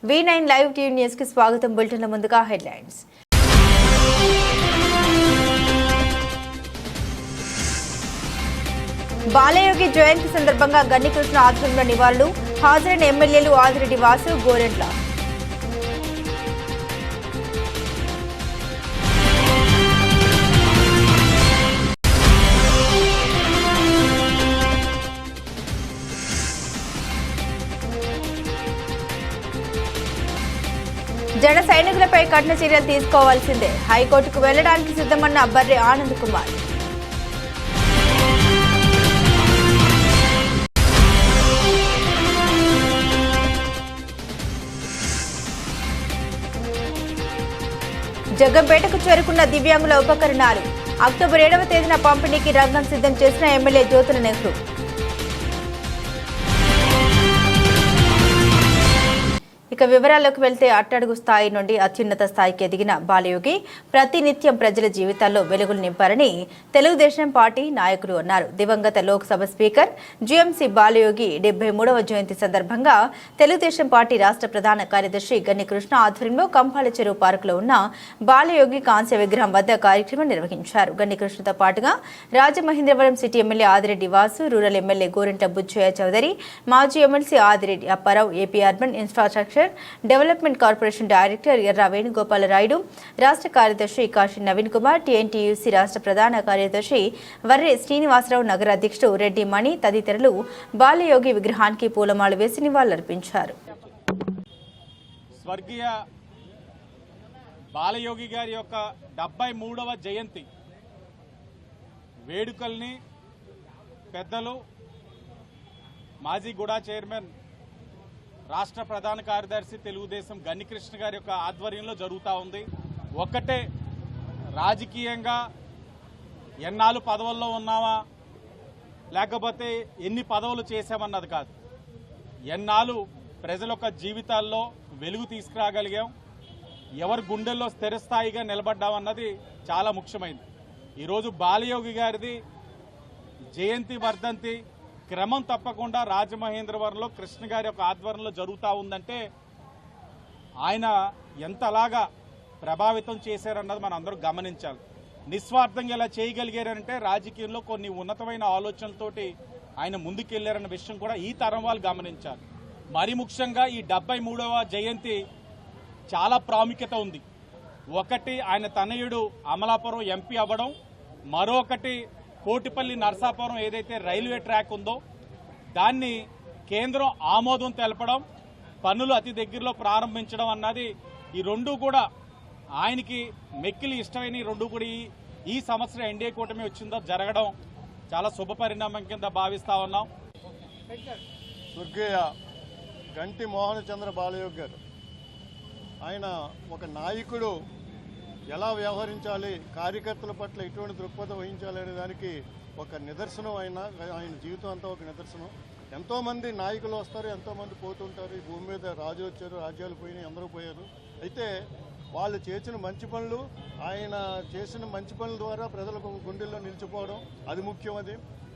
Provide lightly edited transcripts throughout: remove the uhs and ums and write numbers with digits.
V9 live TV news కి స్వాగతం. బులెటిన్ల ముందుగా హెడ్లైన్స్. బాలయోగి జయంతి సందర్భంగా గన్నికృష్ణ ఆధ్వర్యంలో నివాళులు. హాజరైన ఎమ్మెల్యేలు ఆదిరెడ్డి వాసు, గోరెంట్ల. జన సైనికులపై కఠిన చర్యలు తీసుకోవాల్సిందే. హైకోర్టుకు వెళ్లడానికి సిద్ధమన్న బర్రె ఆనంద్ కుమార్. జగ్గంపేటకు చేరుకున్న దివ్యాంగుల ఉపకరణాలు. అక్టోబర్ 7వ తేదీన పంపిణీకి రంగం సిద్ధం చేసిన ఎమ్మెల్యే జ్యోతుల నెహ్రూ. ఇక వివరాల్లోకి వెళ్తే అట్టడుగు స్థాయి నుండి అత్యున్నత స్థాయికి ఎదిగిన బాలయోగి ప్రతినిత్యం ప్రజల జీవితాల్లో వెలుగులు నింపారని తెలుగుదేశం పార్టీ నాయకులు అన్నారు. దివంగత లోక్సభ స్పీకర్ జీఎంసీ బాలయోగి 73వ జయంతి సందర్భంగా తెలుగుదేశం పార్టీ రాష్ట్ర ప్రధాన కార్యదర్శి గన్నికృష్ణ ఆధ్వర్యంలో కంపాల చెరువు పార్కులో ఉన్న బాలయోగి కాంస్య విగ్రహం వద్ద కార్యక్రమం నిర్వహించారు. గన్నికృష్ణతో పాటుగా Rajamahendravaram city MLA Adireddy Vasu, rural MLA Gorantla Butchaiah Chowdary, మాజీ MLC Adireddy Apparao, AP urban infrastructure development corporation director Erra Venugopalarayudu, రాష్ట్ర కార్యదర్శి కాశీ నవీన్ కుమార్, టీఎన్టీయూసీ రాష్ట్ర ప్రధాన కార్యదర్శి వర్రె శ్రీనివాసరావు, నగర అధ్యక్షుడు రెడ్డి మణి తదితరులు బాలయోగి విగ్రహానికి పూలమాల వేసి నివాళులర్పించారు. స్వర్గీయ బాలయోగి గారి యొక్క 73వ జయంతి వేడుకల్ని పెద్దలు మాజీ గుడా చైర్మన్ రాష్ట్ర ప్రధాన కార్యదర్శి తెలుగుదేశం గన్నికృష్ణ గారి యొక్క ఆధ్వర్యంలో జరుగుతూ ఉంది. ఒక్కటే, రాజకీయంగా ఎన్నాళ్ళు పదవుల్లో ఉన్నావా లేకపోతే ఎన్ని పదవులు చేసామన్నది కాదు, ఎన్నాళ్ళు ప్రజల యొక్క జీవితాల్లో వెలుగు తీసుకురాగలిగాం, ఎవరి గుండెల్లో స్థిరస్థాయిగా నిలబడ్డామన్నది చాలా ముఖ్యమైనది. ఈరోజు బాలయోగి గారిది జయంతి వర్ధంతి క్రమం తప్పకుండా రాజమహేంద్రవరంలో కృష్ణ గారి యొక్క ఆధ్వర్యంలో జరుగుతూ ఉందంటే ఆయన ఎంతలాగా ప్రభావితం చేశారన్నది మనం అందరూ గమనించాలి. నిస్వార్థంగా ఇలా చేయగలిగారంటే రాజకీయంలో కొన్ని ఉన్నతమైన ఆలోచనలతోటి ఆయన ముందుకెళ్లారన్న విషయం కూడా ఈ తరం వాళ్ళు గమనించాలి. మరి ముఖ్యంగా ఈ 73వ జయంతి చాలా ప్రాముఖ్యత ఉంది. ఒకటి, ఆయన తనయుడు అమలాపురం ఎంపీ అవ్వడం, మరొకటి కోటిపల్లి నర్సాపురం ఏదైతే రైల్వే ట్రాక్ ఉందో దాన్ని కేంద్రం ఆమోదం తెలపడం, పనులు అతి దగ్గరలో ప్రారంభించడం అన్నది ఈ రెండు కూడా ఆయనకి మెక్కిలి ఇష్టమైన రెండు కూడా ఈ సంవత్సరం ఎన్డీఏ కూటమి వచ్చిందో జరగడం చాలా శుభ పరిణామం కింద భావిస్తా ఉన్నాం. స్వర్గీయ గంటి మోహన చంద్ర బాలయోగి గారు ఆయన ఒక నాయకుడు ఎలా వ్యవహరించాలి, కార్యకర్తల పట్ల ఎటువంటి దృక్పథం వహించాలి అనే దానికి ఒక నిదర్శనం. ఆయన జీవితం అంతా ఒక నిదర్శనం. ఎంతోమంది నాయకులు వస్తారు, ఎంతోమంది పోతుంటారు. ఈ భూమి మీద రాజు వచ్చారు, రాజ్యాలు పోయినాయి, అందరూ పోయారు. అయితే వాళ్ళు చేసిన మంచి పనులు, ఆయన చేసిన మంచి పనుల ద్వారా ప్రజలకు గుండెల్లో నిలిచిపోవడం అది ముఖ్యం.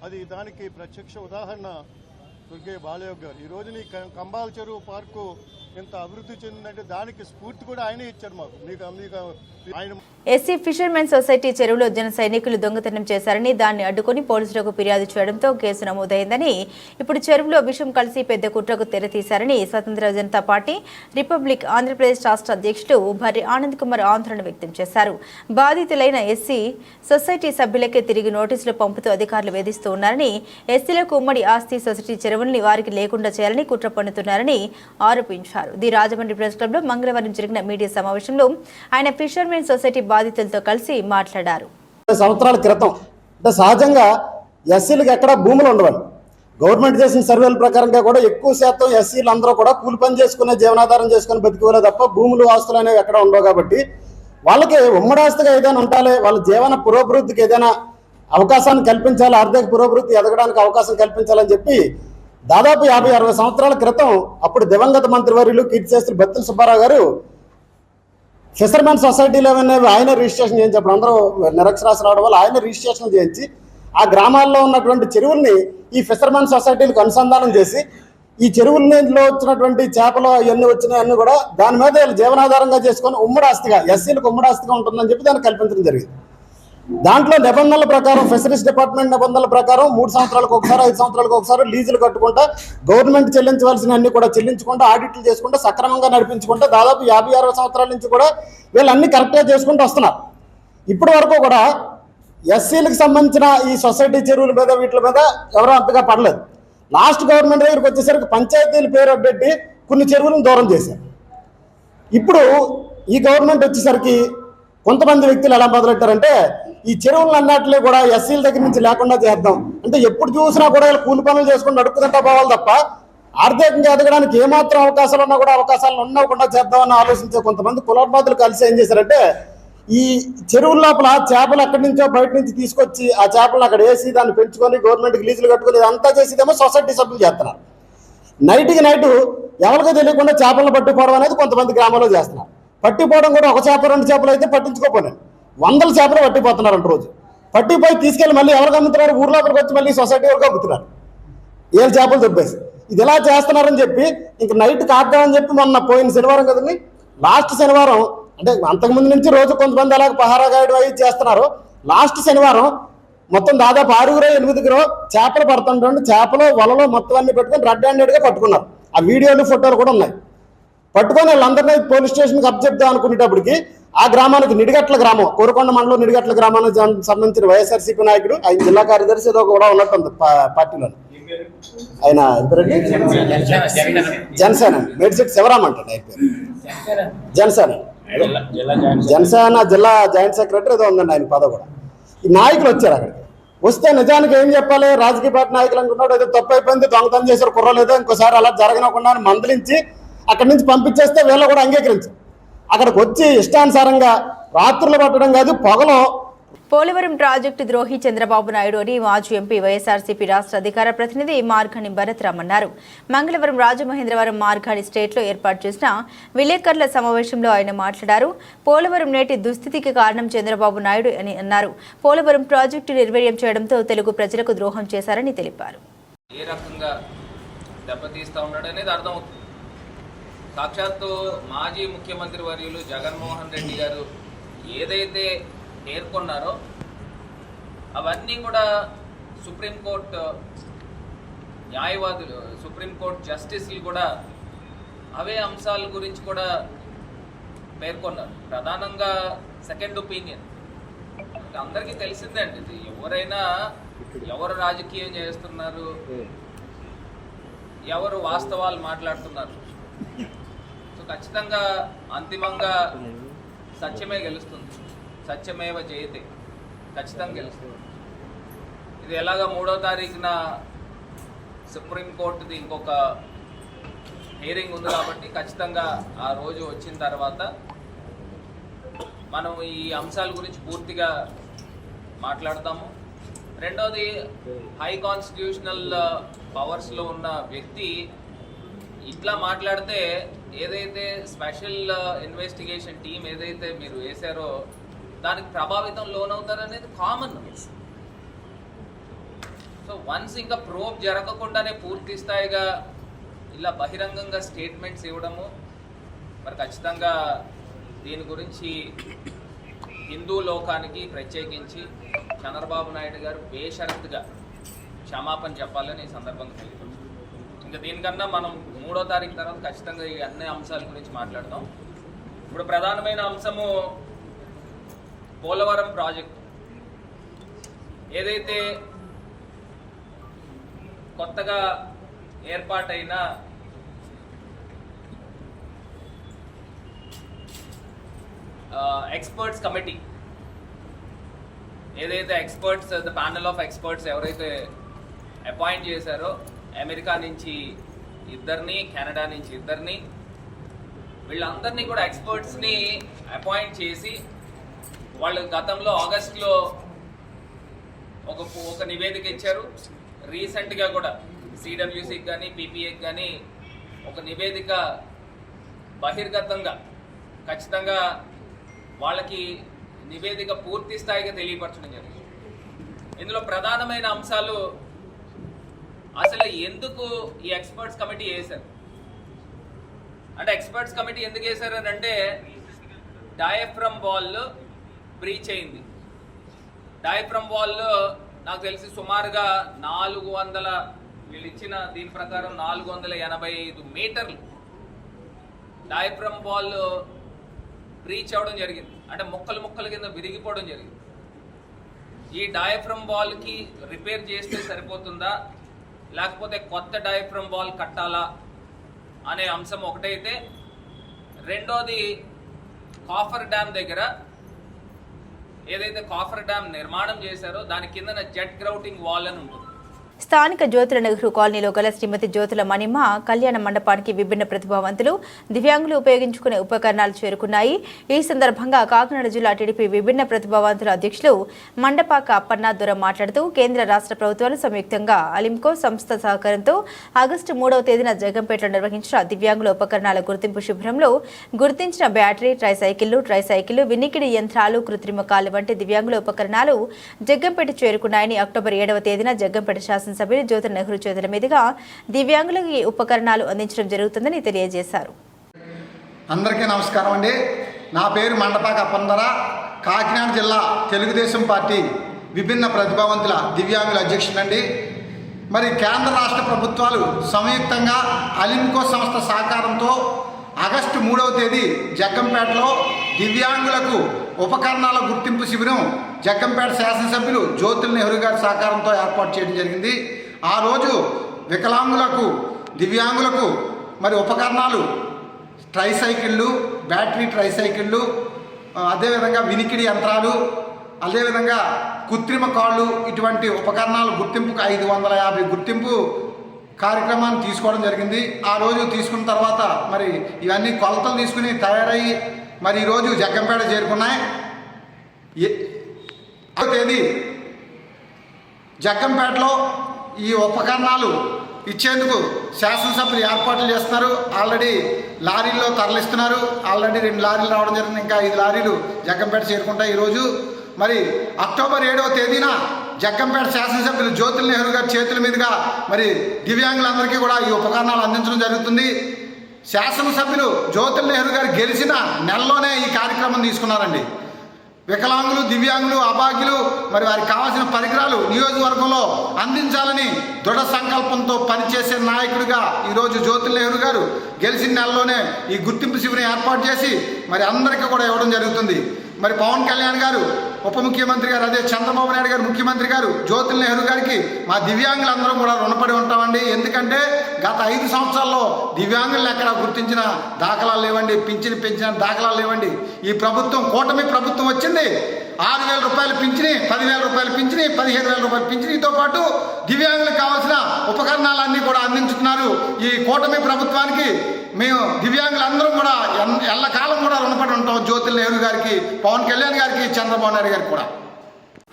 అది దానికి ప్రత్యక్ష ఉదాహరణ స్వర్గీయ బాలయోగి గారు. ఈ రోజున ఈ కంబాల చెరువు పార్కు ఇంత అభివృద్ధి చెందిందంటే దానికి స్ఫూర్తి కూడా ఆయనే ఇచ్చారు మాకు. ఆయన ఎస్సీ ఫిషర్మెన్ సొసైటీ చెరువులో జన సైనికులు దొంగతనం చేశారని, దాన్ని అడ్డుకుని పోలీసులకు ఫిర్యాదు చేయడంతో కేసు నమోదైందని, ఇప్పుడు చెరువులో విషం కలిసి పెద్ద కుట్రకు తెరతీశారని స్వతంత్ర జనతా పార్టీ రిపబ్లిక్ ఆంధ్రప్రదేశ్ రాష్ట్ర అధ్యక్షుడు బర్రె ఆనంద్ కుమార్ ఆందోళన వ్యక్తం చేశారు. బాధితులైన ఎస్సీ సొసైటీ సభ్యులకే తిరిగి నోటీసులు పంపుతూ అధికారులు వేధిస్తూ ఉన్నారని, ఎస్సీలకు ఉమ్మడి ఆస్తి సొసైటీ చెరువుల్ని వారికి లేకుండా చేయాలని కుట్ర పన్నుతున్నారని ఆరోపించారు. ది రాజమండ్రి ప్రెస్ క్లబ్ లో మంగళవారం జరిగిన మీడియా సమావేశంలో ఆయన ఫిషర్మెన్ సొసైటీ బాధితులతో కలిసి మాట్లాడారు. సంవత్సరాల క్రితం సహజంగా ఎస్సీలకు ఎక్కడ భూములు ఉండవండి. గవర్నమెంట్ చేసిన సర్వేల ప్రకారంగా కూడా ఎక్కువ శాతం ఎస్సీలు అందరూ కూడా కూలి పని చేసుకునే జీవనాధారం చేసుకుని బతికేవాళ్ళే తప్ప భూములు ఆస్తులు అనేవి ఎక్కడ ఉండవు. కాబట్టి వాళ్ళకి ఉమ్మడి ఆస్తిగా ఏదైనా ఉండాలి, వాళ్ళ జీవన పురోభివృద్ధికి ఏదైనా అవకాశాన్ని కల్పించాలి, ఆర్థిక పురోభివృద్ధి ఎదగడానికి అవకాశం కల్పించాలని చెప్పి దాదాపు 50-60 సంవత్సరాల క్రితం అప్పుడు దివంగత మంత్రివర్యులు కీర్తిశేషులు బత్తుల సుబ్బారావు గారు ఫిషర్మెన్ సొసైటీలు ఏమనేవి ఆయన రిజిస్ట్రేషన్ చేయించి, అప్పుడు అందరూ నిరక్షరాస్యులు రావడం వల్ల ఆయన రిజిస్ట్రేషన్ చేయించి ఆ గ్రామాల్లో ఉన్నటువంటి చెరువుల్ని ఈ ఫిషర్మెన్ సొసైటీలకు అనుసంధానం చేసి ఈ చెరువుల్లో వచ్చినటువంటి చేపలు అవన్నీ వచ్చినాయన్నీ కూడా దాని మీద వీళ్ళు జీవనాధారంగా చేసుకొని ఉమ్మడాస్తిగా ఎస్సీలకు ఉమ్మడాస్తిగా ఉంటుందని చెప్పి దాన్ని కల్పించడం జరిగింది. దాంట్లో నిబంధనల ప్రకారం ఫిషరీస్ డిపార్ట్మెంట్ నిబంధనల ప్రకారం 3 సంవత్సరాలకు ఒకసారి 5 సంవత్సరాలకు ఒకసారి లీజులు కట్టుకుంటా గవర్నమెంట్ చెల్లించవలసిన అన్ని కూడా చెల్లించుకుంటూ ఆడిట్లు చేసుకుంటూ సక్రమంగా నడిపించుకుంటూ దాదాపు 50-60 సంవత్సరాల నుంచి కూడా వీళ్ళు అన్ని కరెక్ట్గా చేసుకుంటూ వస్తున్నారు. ఇప్పటి వరకు కూడా ఎస్సీలకు సంబంధించిన ఈ సొసైటీ చెరువుల మీద వీటి మీద ఎవరో అంతగా పడలేదు. లాస్ట్ గవర్నమెంట్ దగ్గరికి వచ్చేసరికి పంచాయతీల పేరు అడ్డెట్టి కొన్ని చెరువులను దూరం చేశారు. ఇప్పుడు ఈ గవర్నమెంట్ వచ్చేసరికి కొంతమంది వ్యక్తులు ఎలా మొదలెట్టారంటే ఈ చెరువులను అన్నట్లే కూడా ఎస్సీల దగ్గర నుంచి లేకుండా చేద్దాం అంటే ఎప్పుడు చూసినా కూడా కూలి పనులు చేసుకుని నడుపుకుంటా పోవాలి తప్ప ఆర్థికంగా ఎదగడానికి ఏమాత్రం అవకాశాలు ఉన్నా కూడా అవకాశాలు ఉండకుండా చేద్దామని ఆలోచించే కొంతమంది కులర్మాదులు కలిసి ఏం చేశారంటే ఈ చెరువుల లోపల చేపలు ఎక్కడి నుంచో బయట నుంచి తీసుకొచ్చి ఆ చేపలను అక్కడ వేసి దాన్ని పెంచుకొని గవర్నమెంట్కి లీజులు కట్టుకొని ఇదంతా చేసేదేమో సొసైటీ సభ్యులు చేస్తున్నారు. నైట్కి నైటు ఎవరికో తెలియకుండా చేపలను పట్టుకోవడం అనేది కొంతమంది గ్రామాల్లో చేస్తున్నారు. పట్టిపోవడం కూడా ఒక చేప 2 చేపలు అయితే పట్టించుకోపోలేదు, 100 చేపలు పట్టిపోతున్నారంట రోజు. పట్టిపోయి తీసుకెళ్ళి మళ్ళీ ఎవరికి అమ్ముతున్నారు, ఊర్లోపలికి వచ్చి మళ్ళీ సొసైటీ వరకు అమ్ముతున్నారు 7 చేపలు దొబ్బేసి. ఇది ఎలా చేస్తున్నారని చెప్పి ఇంక నైట్ కాద్దామని చెప్పి మొన్న పోయిన శనివారం కదండి, లాస్ట్ శనివారం అంటే అంతకుముందు నుంచి రోజు కొంతమంది అలాగే పహారా గాయడం అవి చేస్తున్నారు. లాస్ట్ శనివారం మొత్తం దాదాపు 6-8 చేపలు పడుతుంటే చేపలు వలలో మొత్తం అన్ని పెట్టుకొని రెడ్ హ్యాండెడ్గా పట్టుకున్నారు. ఆ వీడియోలు ఫోటోలు కూడా ఉన్నాయి. పట్టుకొని వాళ్ళందరినీ పోలీస్ స్టేషన్కి అప్పచెప్దాం అనుకునేటప్పటికి ఆ గ్రామానికి నిడిగట్ల గ్రామం, కోరుకొండ మండలం నిడిగట్ల గ్రామానికి సంబంధించిన వైఎస్ఆర్సీపీ నాయకుడు, ఆయన జిల్లా కార్యదర్శి ఏదో కూడా ఉన్నట్టుంది పార్టీలో. ఆయన జనసేన మేడిశెట్టి శివరామ్ అంటాడు ఆయన పేరు. జనసేన జిల్లా జాయింట్ సెక్రటరీ ఏదో ఉందండి ఆయన పదవి కూడా. ఈ నాయకులు వచ్చారు అక్కడికి. వస్తే నిజానికి ఏం చెప్పాలి, రాజకీయ పార్టీ నాయకులు అనుకున్నాడు ఏదో తప్పు అయిపోయింది, దొంగతనం చేశారు కుర్రలేదో, ఇంకోసారి అలా జరగనకుండా మందలించి అక్కడి నుంచి పంపించేస్తే వీళ్ళు కూడా అంగీకరించారు. అక్కడికి వచ్చి ఇష్టానుసారంగా రాత్రులు పట్టడం కాదు పొగలో. పోలవరం ప్రాజెక్టు ద్రోహి చంద్రబాబు నాయుడు అని మాజీ ఎంపీ వైఎస్ఆర్సీపీ రాష్ట్ర అధికార ప్రతినిధి మార్గాని భరత్రామ్ అన్నారు. మంగళవారం రాజమహేంద్రవరం మార్గాని స్టేట్లో ఏర్పాటు చేసిన విలేకరుల సమావేశంలో ఆయన మాట్లాడారు. పోలవరం నేటి దుస్థితికి కారణం చంద్రబాబు నాయుడు అని అన్నారు. పోలవరం ప్రాజెక్టు నిర్వీర్యం చేయడంతో తెలుగు ప్రజలకు ద్రోహం చేశారని తెలిపారు. ఏ రకంగా దెబ్బతీస్తా ఉన్నాడనేది అర్థమవుతుంది. సాక్షాత్తు మాజీ ముఖ్యమంత్రి వర్యులు జగన్మోహన్ రెడ్డి గారు ఏదైతే పేర్కొన్నారో అవన్నీ కూడా సుప్రీంకోర్టు న్యాయవాదులు, సుప్రీంకోర్టు జస్టిస్లు కూడా అవే అంశాల గురించి కూడా పేర్కొన్నారు. ప్రధానంగా సెకండ్ ఒపీనియన్ అందరికీ తెలిసిందే అండి. ఇది ఎవరైనా ఎవరు రాజకీయం చేస్తున్నారు, ఎవరు వాస్తవాలు మాట్లాడుతున్నారు, సో ఖచ్చితంగా అంతిమంగా సత్యమే గెలుస్తుంది. సత్యమేవ జయతే, ఖచ్చితంగా గెలుస్తుంది. ఇది ఎలాగా 3వ తారీఖున సుప్రీంకోర్టుది ఇంకొక హియరింగ్ ఉంది కాబట్టి ఖచ్చితంగా ఆ రోజు వచ్చిన తర్వాత మనం ఈ అంశాల గురించి పూర్తిగా మాట్లాడతాము. రెండోది, హై కాన్స్టిట్యూషనల్ పవర్స్లో ఉన్న వ్యక్తి ఇట్లా మాట్లాడితే ఏదైతే స్పెషల్ ఇన్వెస్టిగేషన్ టీం ఏదైతే మీరు వేశారో దానికి ప్రభావితం లోనవుతారనేది కామన్. సో వన్స్ ఇంకా ప్రోబ్ జరగకుండానే పూర్తి స్థాయిగా ఇలా బహిరంగంగా స్టేట్మెంట్స్ ఇవ్వడము, మరి ఖచ్చితంగా దీని గురించి హిందూ లోకానికి ప్రత్యేకించి చంద్రబాబు నాయుడు గారు బేషరతుగా క్షమాపణ చెప్పాలని ఈ సందర్భంగా తెలియదు. ఇంకా దీనికన్నా మనం 3వ తారీఖు తర్వాత ఖచ్చితంగా ఈ అన్ని అంశాల గురించి మాట్లాడతాం. ఇప్పుడు ప్రధానమైన అంశము పోలవరం ప్రాజెక్టు. ఏదైతే కొత్తగా ఏర్పాటైన ఎక్స్పర్ట్స్ కమిటీ, ఏదైతే experts the panel of experts ఎవరైతే అపాయింట్ చేశారో, అమెరికా నుంచి 2, కెనడా నుంచి 2, వీళ్ళందరినీ కూడా ఎక్స్పర్ట్స్ని అపాయింట్ చేసి వాళ్ళు గతంలో ఆగస్టులో ఒక నివేదిక ఇచ్చారు. రీసెంట్గా కూడా సిడబ్ల్యూసీకి కానీ పీపీఏకి కానీ ఒక నివేదిక బహిర్గతంగా ఖచ్చితంగా వాళ్ళకి నివేదిక పూర్తి స్థాయిగా తెలియపరచడం జరిగింది. ఇందులో ప్రధానమైన అంశాలు అసలు ఎందుకు ఈ ఎక్స్పర్ట్స్ కమిటీ వేశారు అంటే ఎక్స్పర్ట్స్ కమిటీ ఎందుకు వేశారు అని అంటే డయాఫ్రమ్ వాల్ బ్రీచ్ అయింది. డయాఫ్రమ్ వాల్ నాకు తెలిసి సుమారుగా 400 వీళ్ళు ఇచ్చిన దీని ప్రకారం 485 మీటర్లు డయాఫ్రమ్ వాల్ బ్రీచ్ అవ్వడం జరిగింది. అంటే ముక్కల కింద విరిగిపోవడం జరిగింది. ఈ డయాఫ్రమ్ వాల్కి రిపేర్ చేస్తే సరిపోతుందా లేకపోతే కొత్త డయాఫ్రమ్ వాల్ కట్టాలా అనే అంశం ఒకటైతే, రెండోది కాఫర్ డ్యామ్ దగ్గర ఏదైతే కాఫర్ డ్యామ్ నిర్మాణం చేశారో దాని కిందన జెట్ గ్రౌటింగ్ వాల్ అని ఉంటుంది. స్థానిక జ్యోతుల నెహ్రూ కాలనీలో గల శ్రీమతి జ్యోతుల మణిమ కళ్యాణ మండపానికి విభిన్న ప్రతిభావంతులు దివ్యాంగులు ఉపయోగించుకునే ఉపకరణాలు చేరుకున్నాయి. ఈ సందర్భంగా కాకినాడ జిల్లా టీడీపీ విభిన్న ప్రతిభావంతుల అధ్యక్షులు మండపాక అప్పన్న దొర మాట్లాడుతూ కేంద్ర రాష్ట్ర ప్రభుత్వాలు సంయుక్తంగా అలింకో సంస్థ సహకారంతో ఆగస్టు 3వ తేదీన జగంపేటలో నిర్వహించిన దివ్యాంగుల ఉపకరణాల గుర్తింపు శిబిరంలో గుర్తించిన బ్యాటరీ, ట్రైసైకిళ్లు, వినికిడి యంత్రాలు, కృత్రిమ కాళ్ళు వంటి దివ్యాంగుల ఉపకరణాలు జగ్గంపేట చేరుకున్నాయని అక్టోబర్ 7వ తేదీన జగ్గంపేట శాసనసభ్యులు జ్యోతుల నెహ్రూ చేతుల మీదుగా దివ్యాంగులకు ఈ ఉపకరణాలు అందించడం జరుగుతుందని తెలియజేశారు. అందరికీ నమస్కారం అండి. నా పేరు మండపాక అప్పందర, కాకినాడ జిల్లా తెలుగుదేశం పార్టీ విభిన్న ప్రతిభావంతుల దివ్యాంగుల అధ్యక్షుడండి. మరి కేంద్ర రాష్ట్ర ప్రభుత్వాలు సంయుక్తంగా అలింకో సంస్థ సహకారంతో ఆగస్టు 3వ తేదీ జగ్గంపేటలో దివ్యాంగులకు ఉపకరణాల గుర్తింపు శిబిరం జగ్గంపేట శాసనసభ్యులు జ్యోతుల నెహ్రూ గారి సహకారంతో ఏర్పాటు చేయడం జరిగింది. ఆ రోజు వికలాంగులకు, దివ్యాంగులకు మరి ఉపకరణాలు ట్రైసైకిళ్ళు, బ్యాటరీ ట్రైసైకిళ్ళు, అదేవిధంగా వినికిడి యంత్రాలు, అదేవిధంగా కృత్రిమ కాళ్ళు, ఇటువంటి ఉపకరణాలు గుర్తింపుకు 550 గుర్తింపు కార్యక్రమాన్ని తీసుకోవడం జరిగింది. ఆ రోజు తీసుకున్న తర్వాత మరి ఇవన్నీ కొలతలు తీసుకుని తయారయ్యి మరి ఈరోజు జగ్గంపేట చేరుకున్నాయి. తేదీ జగ్గంపేటలో ఈ ఉపకరణాలు ఇచ్చేందుకు శాసనసభ్యులు ఏర్పాట్లు చేస్తున్నారు. ఆల్రెడీ లారీల్లో తరలిస్తున్నారు. ఆల్రెడీ 2 లారీలు రావడం జరిగింది. ఇంకా 5 లారీలు జగ్గంపేట చేరుకుంటాయి. ఈరోజు మరి అక్టోబర్ 7వ తేదీన జగ్గంపేట శాసనసభ్యులు జ్యోతుల నెహ్రూ గారి చేతుల మీదుగా మరి దివ్యాంగులందరికీ కూడా ఈ ఉపకరణాలు అందించడం జరుగుతుంది. శాసనసభ్యులు జ్యోతుల నెహ్రూ గారు గెలిచిన నెలలోనే ఈ కార్యక్రమం తీసుకున్నారండి. వికలాంగులు, దివ్యాంగులు, అభాగ్యులు మరి వారికి కావాల్సిన పరికరాలు నియోజకవర్గంలో అందించాలని దృఢ సంకల్పంతో పనిచేసే నాయకుడిగా ఈరోజు జ్యోతుల నెహ్రూ గారు గెలిచిన నెలలోనే ఈ గుర్తింపు శిబిరం ఏర్పాటు చేసి మరి అందరికీ కూడా ఇవ్వడం జరుగుతుంది. మరి పవన్ కళ్యాణ్ గారు ఉప ముఖ్యమంత్రి గారు, అదే చంద్రబాబు నాయుడు గారు ముఖ్యమంత్రి గారు జ్యోతుల నెహ్రూ గారికి మా దివ్యాంగులందరం కూడా రుణపడి ఉంటామండి. ఎందుకంటే గత 5 సంవత్సరాల్లో దివ్యాంగులను ఎక్కడ గుర్తించిన దాఖలాలు లేవండి, పింఛను పెంచిన దాఖలాలు లేవండి. ఈ ప్రభుత్వం, కూటమి ప్రభుత్వం వచ్చింది, 6,000 రూపాయలు పింఛని, 10,000 రూపాయలు పింఛని, 15,000 రూపాయలు పింఛనీతో పాటు దివ్యాంగులకు కావాల్సిన ఉపకరణాలన్నీ కూడా అందించుతున్నారు. ఈ కూటమి ప్రభుత్వానికి మేము దివ్యాంగులందరం కూడా ఎల్లకాలం కూడా రుణపడి ఉంటాం జ్యోతుల నెహ్రూ గారికి, పవన్ కళ్యాణ్ గారికి, చంద్రబాబు నాయుడు గారికి కూడా.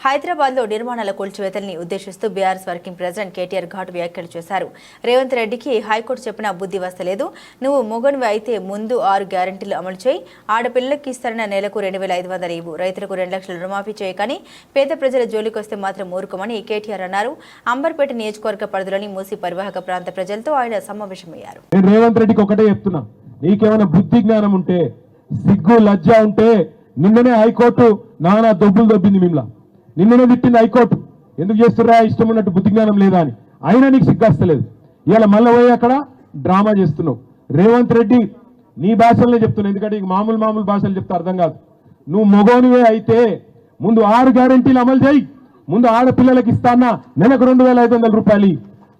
హైదరాబాద్లో నిర్మాణాల కూల్చివేతల్ని ఉద్దేశిస్తూ బీఆర్ఎస్ వర్కింగ్ ప్రెసిడెంట్ కేటీఆర్ ఘాటు వ్యాఖ్యలు చేశారు. రేవంత్ రెడ్డికి హైకోర్టు చెప్పిన బుద్ధి వస్తలేదు. నువ్వు మొగనివి అయితే ముందు 6 గ్యారంటీలు అమలు చేయి. ఆడపిల్లలకి ఇస్తారన్న నెలకు 2,500 ఇవ్వు. రైతులకు 2 లక్షల రుణమాఫీ చేయి, కానీ పేద ప్రజల జోలికొస్తే మాత్రం ఊరుకోమని కేటీఆర్ అన్నారు. అంబర్పేట నియోజకవర్గ పరిధిలోని మూసీ పరివాహక ప్రాంత ప్రజలతో ఆయన సమావేశమయ్యారు. రేవంత్ రెడ్డికి ఒకటే చెప్తున్నా, నీకేమైనా బుద్ధి జ్ఞానం ఉంటే, సిగ్గు లజ్జ ఉంటే, నిన్ననే హైకోర్టు నానా దొబ్బులు దొబ్బింది. మిమ్మల్ని నిన్ననే తిట్టింది హైకోర్టు. ఎందుకు చేస్తుర్రా, ఇష్టం ఉన్నట్టు బుద్ధి జ్ఞానం లేదా అని. అయినా నీకు సిగ్గస్తలేదు. ఇవాళ మళ్ళీ పోయి అక్కడ డ్రామా చేస్తున్నావు. రేవంత్ రెడ్డి నీ భాషలనే చెప్తున్నావు, ఎందుకంటే నీకు మామూలు భాషలు చెప్తే అర్థం కాదు. నువ్వు మొగోనివే అయితే ముందు 6 గ్యారంటీలు అమలు చేయి. ముందు ఆడపిల్లలకి ఇస్తానా నెలకు 2,500 రూపాయలు,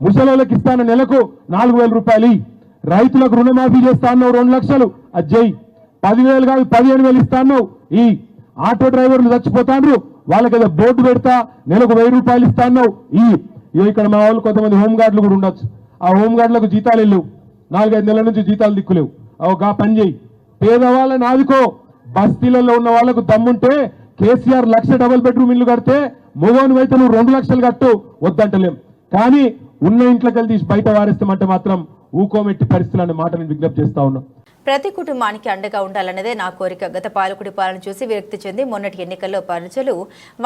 ముసలోళ్ళకి ఇస్తాన నెలకు 4,000 రూపాయలు, రైతులకు రుణమాఫీ చేస్తాను 2 లక్షలు అది చేయి. 10,000 కాదు 15,000 ఇస్తాను. ఈ ఆటో డ్రైవర్లు చచ్చిపోతాండ్రు, వాళ్ళకి ఏదో బోర్డు పెడతా నెలకు 1,000 రూపాయలు ఇస్తాను. ఇక్కడ మా వాళ్ళు కొంతమంది హోంగార్డులు కూడా ఉండొచ్చు. ఆ హోంగార్డులకు జీతాలు వెళ్ళవు, 4-5 నెలల నుంచి జీతాలు దిక్కులేవు. గా పని చేయి, పేదవాళ్ళని ఆదుకో. బస్తీలలో ఉన్న వాళ్ళకు దమ్ముంటే కేసీఆర్ 1,00,000 డబుల్ బెడ్రూమ్ ఇల్లు కడితే మొగోని అయితే నువ్వు 2 లక్షలు కట్టు, వద్దంటలేం. కానీ ఉన్న ఇంట్లోకి తీసి బయట వారేస్తామంటే మాత్రం ఊకోమెట్టి పరిస్థితులు అనే మాట నేను విజ్ఞప్తి చేస్తా ఉన్నా. ప్రతి కుటుంబానికి అండగా ఉండాలన్నదే నా కోరిక. గత పాలకుడి పాలన చూసి విరక్తి చెంది మొన్నటి ఎన్నికల్లో ప్రజలు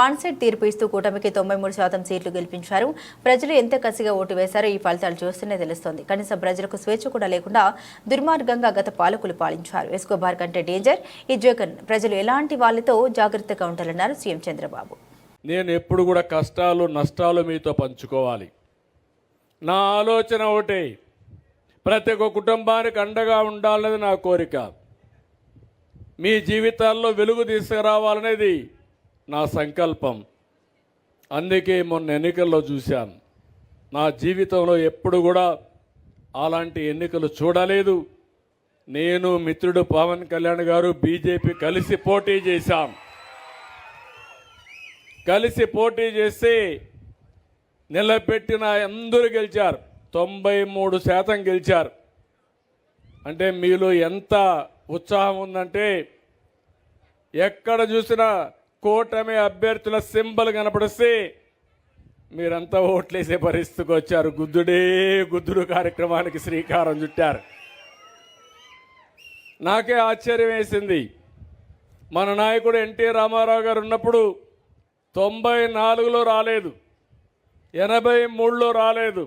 వన్ సైడ్ తీర్పు ఇస్తూ కూటమికి 93% సీట్లు గెలిపించారు. ప్రజలు ఎంత కసిగా ఓటు వేశారో ఈ ఫలితాలు చూస్తూనే తెలుస్తోంది. కనీసం ప్రజలకు స్వేచ్ఛ కూడా లేకుండా దుర్మార్గంగా గత పాలకులు పాలించారు. ఎస్కోబార్ కంటే డేంజర్ ఈ జగన్. ప్రజలు ఎలాంటి వాళ్ళతో జాగ్రత్తగా ఉండాలన్నారు సీఎం చంద్రబాబు. నేను ఎప్పుడు కూడా కష్టాలు నష్టాలు మీతో పంచుకోవాలి. నా ఆలోచన ఒకటే, ప్రతి ఒక్క కుటుంబానికి అండగా ఉండాలనేది నా కోరిక. మీ జీవితాల్లో వెలుగు తీసుకురావాలనేది నా సంకల్పం. అందుకే మొన్న ఎన్నికల్లో చూశాను. నా జీవితంలో ఎప్పుడు కూడా అలాంటి ఎన్నికలు చూడలేదు. నేను మిత్రుడు పవన్ కళ్యాణ్ గారు బీజేపీ కలిసి పోటీ చేశాం. కలిసి పోటీ చేసి నిలబెట్టిన అందరూ గెలిచారు. 93% గెలిచారు. అంటే మీలో ఎంత ఉత్సాహం ఉందంటే ఎక్కడ చూసినా కూటమి అభ్యర్థుల సింబల్ కనపడిస్తే మీరంతా ఓట్లేసే పరిస్థితికి వచ్చారు. గుద్దుడే గుద్దుడు కార్యక్రమానికి శ్రీకారం చుట్టారు. నాకే ఆశ్చర్యం వేసింది. మన నాయకుడు ఎన్టీ రామారావు గారు ఉన్నప్పుడు 94లో రాలేదు, 83లో రాలేదు,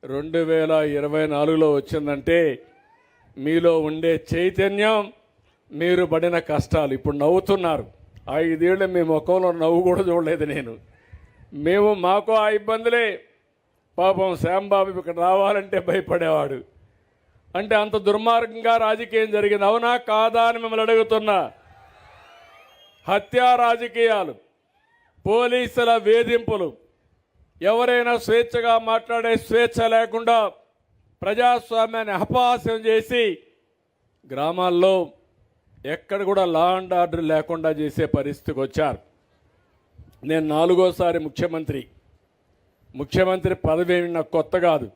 2024లో వచ్చిందంటే మీలో ఉండే చైతన్యం, మీరు పడిన కష్టాలు. ఇప్పుడు నవ్వుతున్నారు. 5 ఏళ్ళు మీ ముఖంలో నవ్వు కూడా చూడలేదు నేను. మాకు ఆ ఇబ్బందులే. పాపం శ్యాంబాబు ఇక్కడ రావాలంటే భయపడేవాడు. అంటే అంత దుర్మార్గంగా రాజకీయం జరిగింది. అవునా కాదా అని మిమ్మల్ని అడుగుతున్నా. హత్యా రాజకీయాలు, పోలీసుల వేధింపులు, ఎవరైనా స్వేచ్ఛగా మాట్లాడే స్వేచ్ఛ లేకుండా ప్రజాస్వామ్యాన్ని అపహాస్యం చేసి గ్రామాల్లో ఎక్కడ కూడా లా అండ్ ఆర్డర్ లేకుండా చేసే పరిస్థితికి వచ్చారు. నేను 4వ ముఖ్యమంత్రి. ముఖ్యమంత్రి పదవి నాకు కొత్త కాదు.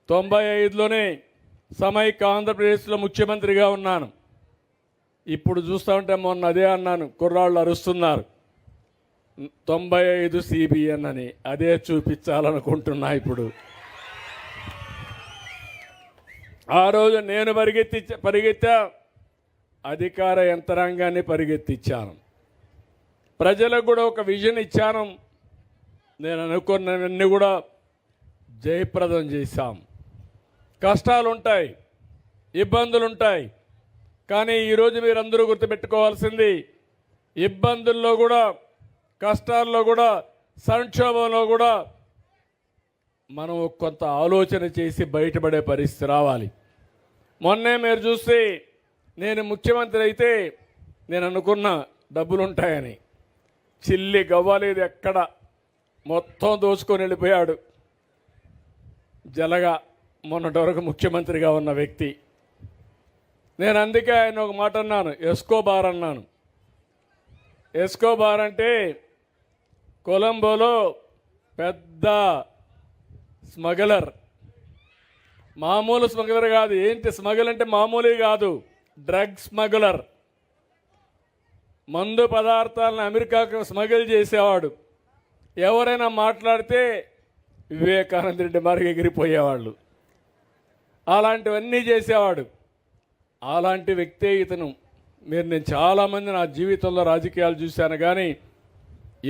95లోనే సమైక్య ఆంధ్రప్రదేశ్లో ముఖ్యమంత్రిగా ఉన్నాను. ఇప్పుడు చూస్తూ ఉంటే మొన్న అదే అన్నాను, కుర్రాళ్ళు అరుస్తున్నారు 95 CBN అని. అదే చూపించాలనుకుంటున్నా ఇప్పుడు. ఆ రోజు నేను పరిగెత్తా, అధికార యంత్రాంగాన్ని పరిగెత్తించాను. ప్రజలకు కూడా ఒక విజన్ ఇచ్చాను. నేను అనుకున్నవన్నీ కూడా జయప్రదం చేశాం. కష్టాలు ఉంటాయి, ఇబ్బందులు ఉంటాయి. కానీ ఈరోజు మీరందరూ గుర్తుపెట్టుకోవాల్సింది, ఇబ్బందుల్లో కూడా, కష్టాల్లో కూడా, సంక్షోభంలో కూడా మనం కొంత ఆలోచన చేసి బయటపడే పరిస్థితి రావాలి. మొన్నే మీరు చూస్తే నేను ముఖ్యమంత్రి అయితే నేను అనుకున్న డబ్బులు ఉంటాయని. చిల్లి గవ్వలేదు ఎక్కడ, మొత్తం దోచుకొని వెళ్ళిపోయాడు. జలగా మొన్నటి వరకు ముఖ్యమంత్రిగా ఉన్న వ్యక్తి. నేను అందుకే ఆయన ఒక మాట అన్నాను, ఎస్కోబార్ అన్నాను. ఎస్కోబార్ అంటే కొలంబోలో పెద్ద స్మగ్లర్. మామూలు స్మగ్లర్ కాదు. ఏంటి స్మగ్లర్ అంటే మామూలు కాదు, డ్రగ్ స్మగ్లర్. మందు పదార్థాలను అమెరికాకు స్మగిల్ చేసేవాడు. ఎవరైనా మాట్లాడితే వివేకానంద రెడ్డి మారికి ఎగిరిపోయేవాళ్ళు. అలాంటివన్నీ చేసేవాడు. అలాంటి వ్యక్తే ఇతను. నేను చాలామంది నా జీవితంలో రాజకీయాలు చూశాను, కానీ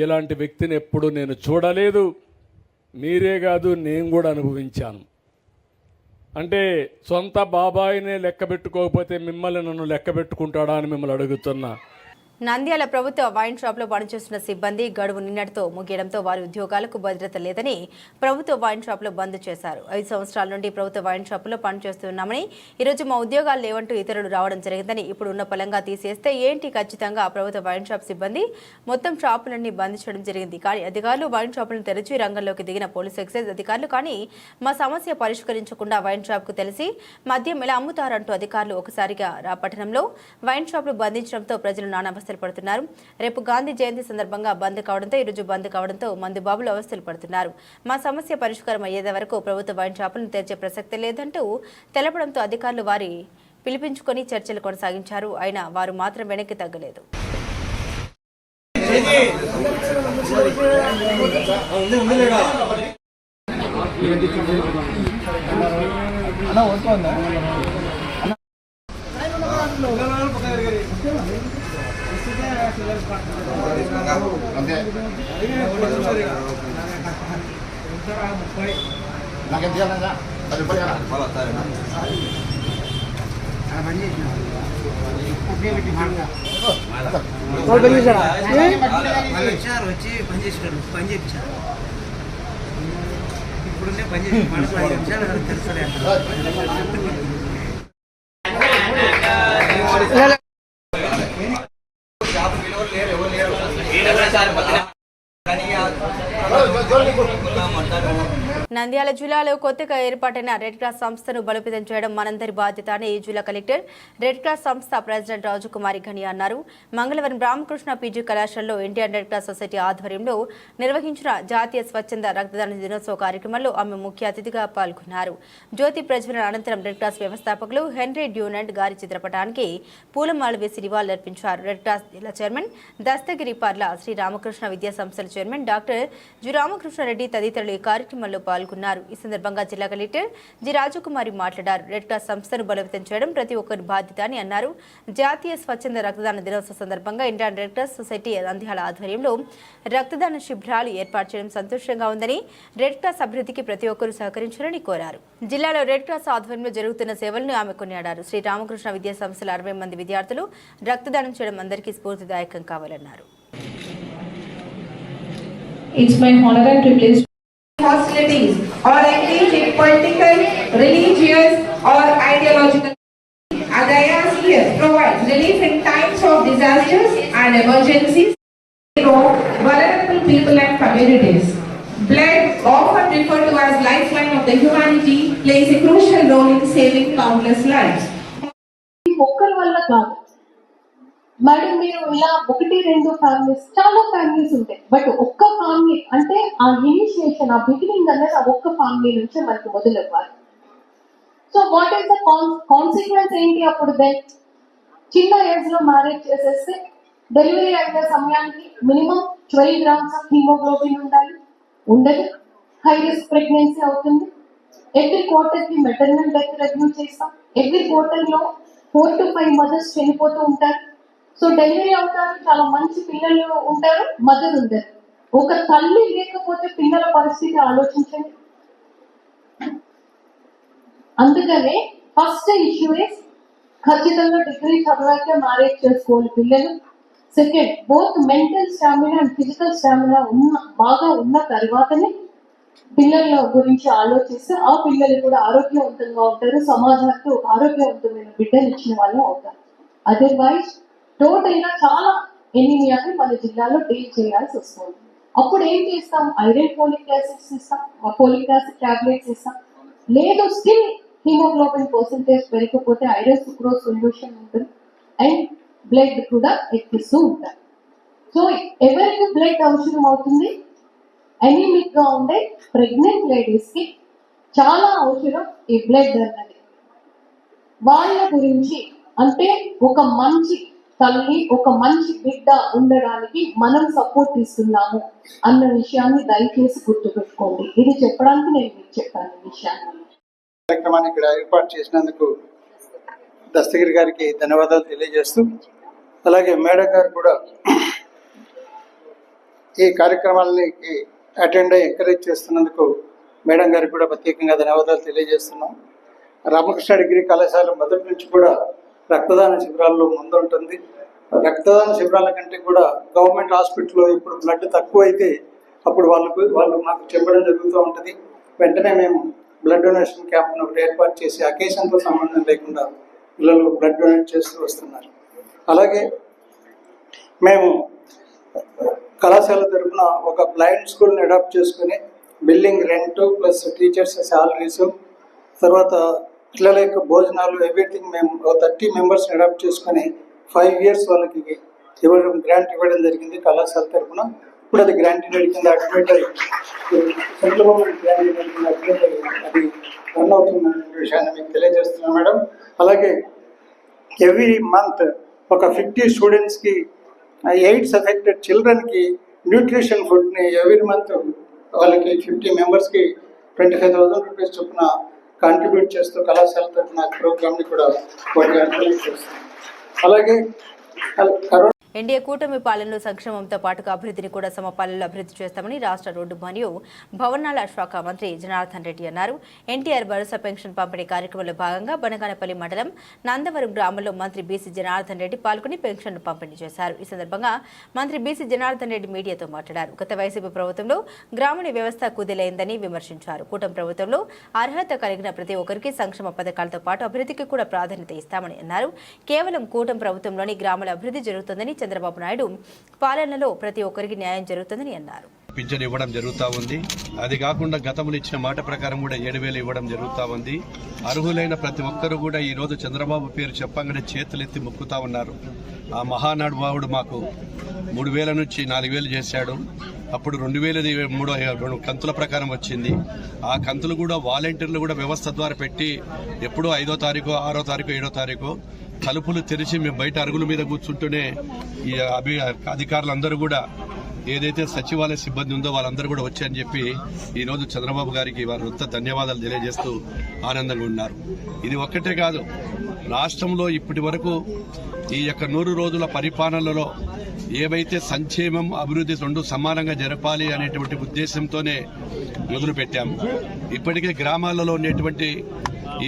ఇలాంటి వ్యక్తిని ఎప్పుడు నేను చూడలేదు. మీరే కాదు, నేను కూడా అనుభవించాను. అంటే సొంత బాబాయినే లెక్క పెట్టుకోకపోతే మిమ్మల్ని నన్ను లెక్క పెట్టుకుంటాడా అని మిమ్మల్ని అడుగుతున్నా. నంద్యాల ప్రభుత్వ వైన్ షాప్లో పనిచేస్తున్న సిబ్బంది గడువు నిన్నటితో ముగియడంతో వారి ఉద్యోగాలకు భద్రత లేదని ప్రభుత్వ వైన్ షాప్లో బంద్ చేశారు. 5 సంవత్సరాల నుండి ప్రభుత్వ వైన్ షాపులో పనిచేస్తున్నామని, ఈరోజు మా ఉద్యోగాలు లేవంటూ ఇతరులు రావడం జరిగిందని, ఇప్పుడు ఉన్న పలంగా తీసేస్తే ఏంటి, ఖచ్చితంగా ప్రభుత్వ వైన్ షాప్ సిబ్బంది మొత్తం షాపులన్నీ బంద్ చేయడం జరిగింది. కానీ అధికారులు వైన్ షాపులను తెరిచి రంగంలోకి దిగిన పోలీసు ఎక్సైజ్ అధికారులు కానీ మా సమస్య పరిష్కరించకుండా వైన్ షాప్కు తెలిసి మద్యం ఎలా అమ్ముతారంటూ అధికారులు ఒకసారిగా పట్టణంలో వైన్ షాపులు బంధించడంతో ప్రజలు నానా పడుతున్నారు. రేపు గాంధీ జయంతి సందర్భంగా బంద్ కావడంతో మందుబాబులు అవస్థలు పడుతున్నారు. మా సమస్య పరిష్కారం అయ్యేది వరకు ప్రభుత్వ వైన్ షాపులను తెరిచే ప్రసక్తి లేదంటూ తెలపడంతో అధికారులు వారి పిలిపించుకొని చర్చలు కొనసాగించారు. అయినా వారు మాత్రం వెనక్కి తగ్గలేదు. అన్న వచ్చి పని చేసేటప్పుడు పని చేయించారు. ఇప్పుడున్నే పని చేసి మనకు 5 నిమిషాలు తెలుసలే నంద్యాల జిల్లాలో కొత్తగా ఏర్పాటైన రెడ్ క్రాస్ సంస్థను బలోపేతం చేయడం మనందరి బాధ్యత అని జిల్లా కలెక్టర్ రెడ్ క్రాస్ సంస్థ ప్రెసిడెంట్ రాజకుమారి ఘని అన్నారు. మంగళవారం రామకృష్ణ పీజీ కళాశాలలో ఇండియన్ రెడ్ క్రాస్ సొసైటీ ఆధ్వర్యంలో నిర్వహించిన జాతీయ స్వచ్ఛంద రక్తదాన దినోత్సవ కార్యక్రమంలో ఆమె ముఖ్య అతిథిగా పాల్గొన్నారు. జ్యోతి ప్రజ్వలన అనంతరం రెడ్ క్రాస్ వ్యవస్థాపకులు హెన్రీ డ్యూనంట్ గారి చిత్రపటానికి పూలమాల వేసి నివాళులర్పించారు. రెడ్ క్రాస్ జిల్లా చైర్మన్ దస్తగిరి పర్ల, శ్రీ రామకృష్ణ విద్యా సంస్థల చైర్మన్ డాక్టర్ జి రామకృష్ణారెడ్డి తదితరులు ఈ కార్యక్రమంలో పాల్గొన్నారు. ఈ సందర్భంగా జిల్లా కలెక్టర్ జి రాజకుమారి మాట్లాడారు. రెడ్ క్రాస్ సంస్థను బలోపేతం చేయడం ప్రతి ఒక్కరి బాధ్యత అని అన్నారు. జాతీయ స్వచ్ఛంద రక్తదాన దినోత్సవ సందర్భంగా Indian red cross society Nandyal ఆధ్వర్యంలో రక్తదాన శిబిరాలు ఏర్పాటు చేయడం సంతోషంగా ఉందని, రెడ్ క్రాస్ అభివృద్ధికి ప్రతి ఒక్కరూ సహకరించాలని కోరారు. జిల్లాలో రెడ్ క్రాస్ ఆధ్వర్యంలో జరుగుతున్న సేవలను ఆమె కొనియాడారు. శ్రీ రామకృష్ణ విద్యా సంస్థల 60 మంది విద్యార్థులు రక్తదానం చేయడం అందరికీ స్ఫూర్తిదాయకం కావాలన్నారు. It's my honor and privilege hostilities or engage in political, religious or ideological. Adayas here provides relief in times of disasters and emergencies for vulnerable people and communities. Blood, often referred to as lifeline of the humanity, plays a crucial role in saving countless lives. ఒక్కరి వల్ల కాదు madam, మీరు ఇలా 1-2 families, చాలా families ఉంటాయి, but ఒక్క family అంటే ఆ ఇనిషియేషన్, ఆ బిగినింగ్ అనేది ఆ ఒక్క ఫ్యామిలీ నుంచే మనకు మొదలవ్వాలి. So what is the consequence ఏంటి? అప్పుడు చిన్న ఏజ్ లో మ్యారేజ్ చేసేస్తే డెలివరీ అయిన సమయానికి మినిమం 12 grams ఆఫ్ హీమోగ్లోబిన్ ఉండాలి, ఉండదు. హై రిస్క్ ప్రెగ్నెన్సీ అవుతుంది. ఎవ్రీ క్వార్టర్ కి మెటర్నల్ డెత్ రివ్యూ చేస్తాం. ఎవ్రీ క్వార్టర్ లో 4 to 5 మదర్స్ చనిపోతూ ఉంటారు. సో డెలివరీ అవుతారు, చాలా మంచి పిల్లలు ఉంటారు, మదర్ ఉంటారు. ఒక తల్లి లేకపోతే పిల్లల పరిస్థితి ఆలోచించండి. అందుకనే ఫస్ట్ ఇష్యూ ఇస్ ఖచ్చితంగా డిగ్రీ చదివాక మ్యారేజ్ చేసుకోవాలి పిల్లలు. Second, both mental stamina and physical stamina బాగా ఉన్న తర్వాతనే పిల్లల గురించి ఆలోచిస్తే ఆ పిల్లలు కూడా ఆరోగ్యవంతంగా ఉంటారు, సమాజానికి ఒక ఆరోగ్యవంతమైన బిడ్డలు ఇచ్చిన వాళ్ళు అవుతారు. అదర్వైజ్ టోటల్ గా చాలా ఎనీమియాని మన జిల్లాలో డీల్ చేయాల్సి వస్తుంది. అప్పుడు ఏం చేస్తాం? ఐరన్ ఫోలిక్ యాసిడ్స్ ఇస్తాం, ఫోలిక్ యాసిడ్ టాబ్లెట్స్ ఇస్తాం. లేదు స్టిల్ హీమోగ్లోబిన్ పర్సెంటేజ్ పెరిగిపోతే ఐరన్ సుక్రోజ్ సొల్యూషన్ ఉంటుంది అండ్ బ్లడ్ కూడా ఎక్కిస్తూ ఉంటారు. సో ఎవరికి బ్లడ్ అవసరం అవుతుంది? ఎనీమిక్ గా ఉండే ప్రెగ్నెంట్ లేడీస్ కి చాలా అవసరం ఈ బ్లడ్ అన్నది. వాళ్ళ గురించి అంటే ఒక మంచి తల్లి, ఒక మంచి బిడ్డ ఉండడానికి మనం సపోర్ట్ ఇస్తున్నాము అన్న విషయాన్ని దయచేసి గుర్తుపెట్టుకోండి. ఇది చెప్పడానికి నేను మీకు చెప్పాను ఈ విషయాన్ని. కార్యక్రమాన్ని ఇక్కడ ఏర్పాటు చేసినందుకు దస్తగిరి గారికి ధన్యవాదాలు తెలియజేస్తూ, అలాగే మేడం గారు కూడా ఈ కార్యక్రమాలకి అటెండ్ అయ్యి ఎంకరేజ్ చేస్తున్నందుకు మేడం గారికి కూడా ప్రత్యేకంగా ధన్యవాదాలు తెలియజేస్తున్నాం. రామకృష్ణ డిగ్రీ కళాశాల మొదటి నుంచి కూడా రక్తదాన శిబిరాల్లో ముందుంటుంది. రక్తదాన శిబిరాల కంటే కూడా గవర్నమెంట్ హాస్పిటల్లో ఇప్పుడు బ్లడ్ తక్కువ అయితే అప్పుడు వాళ్ళు మాకు చెప్పడం జరుగుతూ ఉంటుంది. వెంటనే మేము బ్లడ్ డొనేషన్ క్యాంప్ను ఒకటి ఏర్పాటు చేసి అకేషన్తో సంబంధం లేకుండా పిల్లలు బ్లడ్ డొనేట్ చేస్తూ వస్తున్నారు. అలాగే మేము కళాశాల తరఫున ఒక బ్లైండ్ స్కూల్ని అడాప్ట్ చేసుకుని building rent plus teachers salaries, తర్వాత పిల్లల యొక్క భోజనాలు, ఎవ్రీథింగ్ మేము 30 మెంబర్స్ అడాప్ట్ చేసుకుని 5 years వాళ్ళకి గ్రాంట్ ఇవ్వడం జరిగింది కళాశాల తరఫున. ఇప్పుడు అది గ్రాంటెడ్ కింద అడ్మిట్ అయ్యి సెంట్రల్ గవర్నమెంట్ గ్రాంటెడ్ కింద అడ్మిట్ అయ్యి అది రన్ అవుతుందనే విషయాన్ని మీకు తెలియజేస్తున్నాను మేడం. అలాగే ఎవ్రీ మంత్ ఒక 50 స్టూడెంట్స్కి, ఎయిడ్స్ అఫెక్టెడ్ చిల్డ్రన్కి న్యూట్రిషన్ ఫుడ్ని ఎవ్రీ మంత్ వాళ్ళకి 50 మెంబర్స్కి 25,000 రూపీస్ చొప్పున కాంట్రిబ్యూట్ చేస్తూ కళాశాల తరఫున ప్రోగ్రామ్ని కూడా వాటికి అర్థం చేస్తాం. అలాగే కరోనా ఎన్డీఏ కూటమి పాలనలో సంక్షేమంతో పాటుగా అభివృద్ధిని కూడా సమపాలనలో అభివృద్ధి చేస్తామని రాష్ట్ర రోడ్డు మరియు భవనాల శాఖ మంత్రి జనార్దన్ రెడ్డి అన్నారు. ఎన్టీఆర్ భరోసా పెన్షన్ పంపిణీ కార్యక్రమంలో భాగంగా బనగానపల్లి మండలం నందవరం గ్రామంలో మంత్రి బీసీ జనార్దన్ రెడ్డి పాల్గొని పెన్షన్ పంపిణీ చేశారు. ఈ సందర్భంగా మంత్రి బీసీ జనార్దన్ రెడ్డి మీడియాతో మాట్లాడారు. గత వైసీపీ ప్రభుత్వంలో గ్రామీణ వ్యవస్థ కుదేలైందని విమర్శించారు. కూటమి ప్రభుత్వంలో అర్హత కలిగిన ప్రతి ఒక్కరికి సంక్షేమ పథకాలతో పాటు అభివృద్ధికి కూడా ప్రాధాన్యత ఇస్తామని అన్నారు. కేవలం కూటమి ప్రభుత్వంలోని గ్రామాల అభివృద్ధి జరుగుతుందని, చంద్రబాబు నాయుడు పాలనలో ప్రతి ఒక్కరికి న్యాయం జరుగుతుందని అన్నారు. పింఛన్ ఇవ్వడం జరుగుతూ ఉంది. అది కాకుండా గతంలో ఇచ్చిన మాట ప్రకారం కూడా 7,000 ఇవ్వడం జరుగుతూ ఉంది. అర్హులైన ప్రతి ఒక్కరూ కూడా ఈరోజు చంద్రబాబు పేరు చెప్పగానే చేతులెత్తి మొక్కుతా ఉన్నారు. ఆ మహానాడుభావుడు మాకు 3,000 నుంచి 4,000 చేశాడు. అప్పుడు 2,000 కంతుల ప్రకారం వచ్చింది. ఆ కంతులు కూడా వాలంటీర్లు కూడా వ్యవస్థ ద్వారా పెట్టి ఎప్పుడో 5వ తారీఖు, 6వ తారీఖు, 7వ తారీఖు తలుపులు తెరిచి మేము బయట అరుగుల మీద కూర్చుంటూనే ఈ అధికారులందరూ కూడా ఏదైతే సచివాలయ సిబ్బంది ఉందో వాళ్ళందరూ కూడా వచ్చారని చెప్పి ఈరోజు చంద్రబాబు గారికి వారంతా ధన్యవాదాలు తెలియజేస్తూ ఆనందంగా ఉన్నారు. ఇది ఒక్కటే కాదు, రాష్ట్రంలో ఇప్పటి వరకు ఈ యొక్క 100 రోజుల పరిపాలనలో ఏవైతే సంక్షేమం, అభివృద్ధి రెండు సమానంగా జరపాలి అనేటువంటి ఉద్దేశంతోనే మొదలుపెట్టాము. ఇప్పటికే గ్రామాలలో ఉండేటువంటి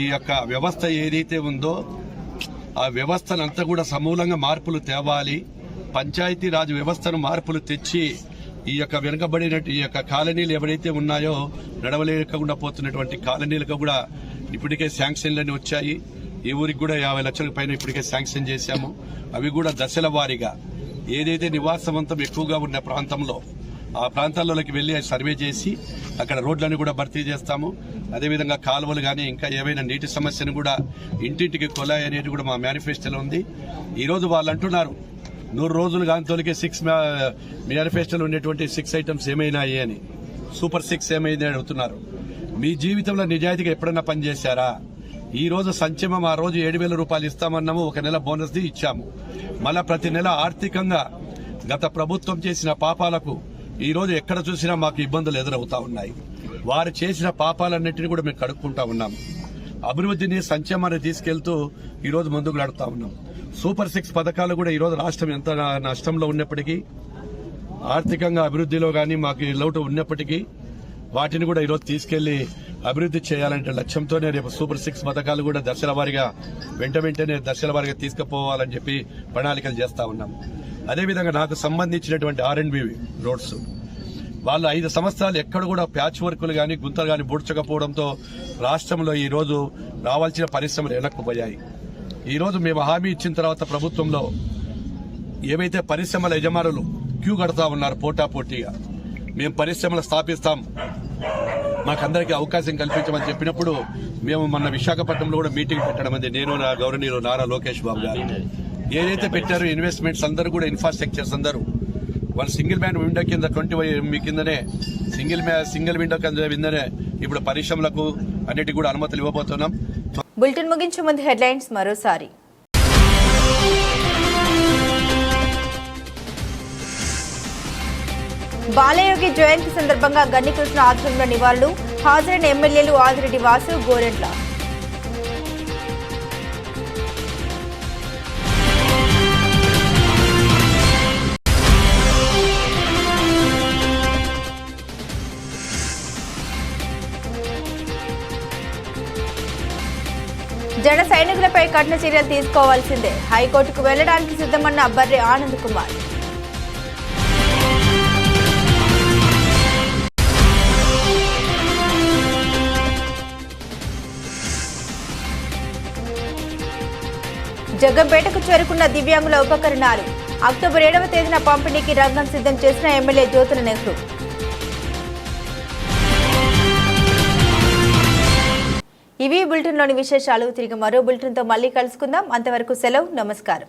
ఈ యొక్క వ్యవస్థ ఏదైతే ఉందో ఆ వ్యవస్థనంతా కూడా సమూలంగా మార్పులు తేవాలి. పంచాయతీరాజ్ వ్యవస్థను మార్పులు తెచ్చి ఈ యొక్క వెనుకబడిన ఈ యొక్క కాలనీలు ఎవరైతే ఉన్నాయో నడవలేకుండా పోతున్నటువంటి కాలనీలకు కూడా ఇప్పటికే శాంక్షన్లన్నీ వచ్చాయి. ఈ ఊరికి కూడా 50 లక్షల పైన ఇప్పటికే శాంక్షన్ చేశాము. అవి కూడా దశల వారీగా ఏదైతే నివాసవంతం ఎక్కువగా ఉన్న ప్రాంతంలో ఆ ప్రాంతాల్లోకి వెళ్లి సర్వే చేసి అక్కడ రోడ్లను కూడా భర్తీ చేస్తాము. అదేవిధంగా కాలువలు కానీ ఇంకా ఏవైనా నీటి సమస్యను కూడా ఇంటింటికి కొలాయి అనేది కూడా మా మేనిఫెస్టోలో ఉంది. ఈరోజు వాళ్ళు అంటున్నారు 100 రోజులు కానీ తొలికే 6 మేనిఫెస్టోలో ఉండేటువంటి 6 ఐటమ్స్ ఏమైనాయి అని, సూపర్ 6 ఏమైంది అని అడుగుతున్నారు. మీ జీవితంలో నిజాయితీగా ఎప్పుడన్నా పనిచేశారా? ఈ రోజు సంక్షేమం ఆ రోజు 7,000 రూపాయలు ఇస్తామన్నాము, 1 నెల బోనస్ ఇచ్చాము. మళ్ళా ప్రతి నెల ఆర్థికంగా గత ప్రభుత్వం చేసిన పాపాలకు ఈ రోజు ఎక్కడ చూసినా మాకు ఇబ్బందులు ఎదురవుతా ఉన్నాయి. వారు చేసిన పాపాలన్నింటినీ కూడా మేము కడుక్కుంటా ఉన్నాం. అభివృద్ధిని, సంక్షేమాన్ని తీసుకెళ్తూ ఈ రోజు ముందుకు నడుపుతా ఉన్నాం. సూపర్ 6 పథకాలు కూడా ఈరోజు రాష్ట్రం ఎంత నష్టంలో ఉన్నప్పటికీ, ఆర్థికంగా అభివృద్ధిలో కానీ మాకు లోటు ఉన్నప్పటికీ వాటిని కూడా ఈరోజు తీసుకెళ్లి అభివృద్ధి చేయాలంటే లక్ష్యంతోనే రేపు సూపర్ 6 పథకాలు కూడా దశల వారీగా వెంటనే దశల వారీగా తీసుకుపోవాలని చెప్పి ప్రణాళికలు చేస్తా ఉన్నాం. అదేవిధంగా నాకు సంబంధించినటువంటి R&B రోడ్స్ వాళ్ళు 5 సంవత్సరాలు ఎక్కడ కూడా ప్యాచ్ వర్కులు కానీ గుంతలు కానీ బూడ్చకపోవడంతో రాష్ట్రంలో ఈ రోజు రావాల్సిన పరిశ్రమలు వెనక్కుపోయాయి. ఈ రోజు మేము హామీ ఇచ్చిన తర్వాత ప్రభుత్వంలో ఏవైతే పరిశ్రమల యజమానులు క్యూ కడతా ఉన్నారు పోటాపోటీగా, మేము పరిశ్రమలు స్థాపిస్తాం, మాకందరికీ అవకాశం కల్పించమని చెప్పినప్పుడు మేము మొన్న విశాఖపట్నంలో కూడా మీటింగ్ పెట్టడం అంది. నేను నా గౌరవనీయులు నారా లోకేష్ బాబు గారు ఏదైతే పెట్టారో ఇన్వెస్ట్మెంట్స్ అందరూ కూడా ఇన్ఫ్రాస్ట్రక్చర్స్ అందరూ వాళ్ళు సింగిల్ మ్యాన్ విండో కింద 20 కిందనే సింగిల్ విండో కిందనే ఇప్పుడు పరిశ్రమలకు అన్నిటి కూడా అనుమతులు ఇవ్వబోతున్నాం. బులెటిన్ ముగించే ముందు హెడ్లైన్స్ మరోసారి. బాలయోగి జయంతి సందర్భంగా గన్నికృష్ణ ఆధ్వర్యంలో నివాళులు, హాజరైన ఎమ్మెల్యేలు ఆదిరెడ్డి వాసు, గోరెంట్ల. జన సైనికులపై కఠిన చర్యలు తీసుకోవాల్సిందే, హైకోర్టుకు వెళ్లడానికి సిద్ధమన్న బర్రె ఆనంద్ కుమార్. జగ్గంపేటకు చేరుకున్న దివ్యాంగుల ఉపకరణాలు, అక్టోబర్ 7వ తేదీన పంపిణీకి రంగం సిద్ధం చేసిన ఎమ్మెల్యే జ్యోతుల నెహ్రూ. ఇవి బులెటిన్లోని విశేషాలు. తిరిగి మరో బులెటిన్తో మళ్ళీ కలుసుకుందాం. అంతవరకు సెలవు, నమస్కారం.